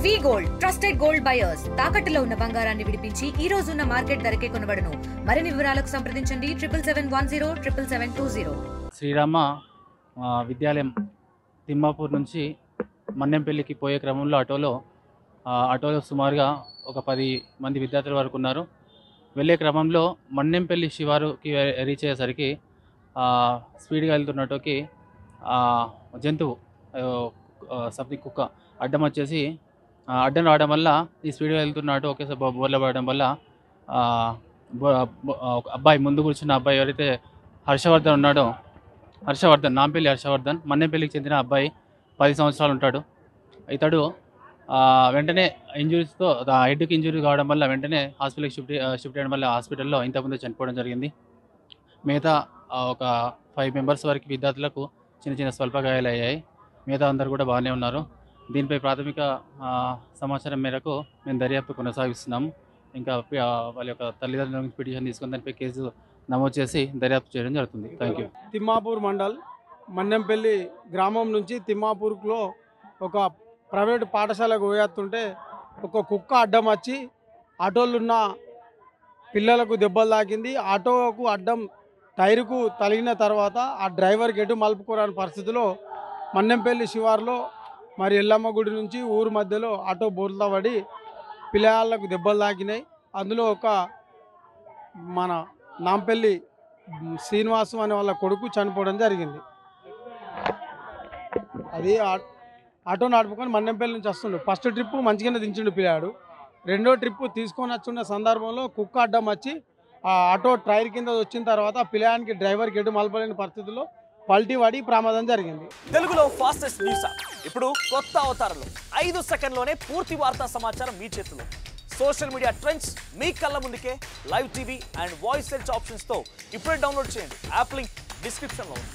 వి gold trusted gold buyers తాకట్టులో ఉన్న బంగారాన్ని విడిపించి ఈ రోజు ఉన్న మార్కెట్ ధరకే కొనబడును. మరిన్ని వివరాలకు సంప్రదించండి 77107720. శ్రీరామ విద్యాలయం తిమ్మాపూర్ నుంచి మన్నెంపల్లికి పోయే క్రమంలో ఆటోలో సుమారుగా ఒక 10 మంది విద్యార్థుల వరకు ఉన్నారు. వెళ్ళే క్రమంలో మన్నెంపల్లి శివారుకి రీచ్ అయ్యేసరికి స్పీడ్గా వెళ్తున్నట్టుకి జంతువు సంథింగ్ కుక్క అడ్డం వచ్చేసి అడ్డం రావడం వల్ల ఈ స్పీడ్గా వెళ్తున్నట్టు ఒకేసారి బోర్ల పడడం వల్ల అబ్బాయి ముందు కూర్చున్న అబ్బాయి ఎవరైతే హర్షవర్ధన్ ఉన్నాడో, నాంపల్లి హర్షవర్ధన్ మన్నెంపల్లికి చెందిన అబ్బాయి 10 సంవత్సరాలు ఉంటాడు. ఇతడు వెంటనే ఇంజురీస్తో హెడ్కి ఇంజురీ కావడం వల్ల వెంటనే హాస్పిటల్కి షిఫ్ట్ చేయడం వల్ల హాస్పిటల్లో ఇంతకుముందు చనిపోవడం జరిగింది. మిగతా ఒక 5 మెంబర్స్ వరకు విద్యార్థులకు చిన్న స్వల్ప గాయాలు అయ్యాయి. మిగతా అందరూ కూడా బాగానే ఉన్నారు. దీనిపై ప్రాథమిక సమాచారం మేరకు మేము దర్యాప్తు కొనసాగిస్తున్నాము. ఇంకా వాళ్ళ యొక్క తల్లిదండ్రుల నుంచి పిటిషన్ తీసుకుని దానిపై కేసు నమోదు చేసి దర్యాప్తు చేయడం జరుగుతుంది. Thank you. తిమ్మాపూర్ మండల్ మన్నెంపల్లి గ్రామం నుంచి తిమ్మాపూర్లో ఒక ప్రైవేటు పాఠశాలకు పోయేస్తుంటే ఒక కుక్క అడ్డం వచ్చి ఆటోలు ఉన్న పిల్లలకు దెబ్బలు తాకింది. ఆటోకు అడ్డం టైరుకు తగిలిన తర్వాత ఆ డ్రైవర్కి ఎటు మలుపుకోరాని పరిస్థితిలో మన్నెంపల్లి శివారులో మరి ఎల్లమ్మ గుడి నుంచి ఊరు మధ్యలో ఆటో బోర్లా పడి పిల్లలకు దెబ్బలు తాకినాయి. అందులో ఒక మన నాంపల్లి శ్రీనివాసం అనే వాళ్ళ కొడుకు చనిపోవడం జరిగింది. అది ఆటో నడుపుకొని మన్నెంపల్లి నుంచి వస్తుండు. ఫస్ట్ ట్రిప్పు మంచిగానే దించిండు పిల్లాడు. రెండో ట్రిప్పు తీసుకొని వచ్చున్న సందర్భంలో కుక్క అడ్డం వచ్చి ఆ ఆటో టైర్ కింద వచ్చిన తర్వాత పిల్లానికి డ్రైవర్కి ఎటు మలపలేని పరిస్థితుల్లో పల్టీ పడి ప్రమాదం జరిగింది. తెలుగులో ఫాస్టెస్ట్ న్యూస్ ఇప్పుడు కొత్త అవతారంలో 5 సెకండ్లోనే పూర్తి వార్తా సమాచారం మీ చేతిలో. సోషల్ మీడియా ట్రెండ్స్ మీ కళ్ళ ముందుకే live TV and voice search ఆప్షన్స్తో ఇప్పుడే డౌన్లోడ్ చేయండి. యాప్ లింక్ డిస్క్రిప్షన్లో ఉంది.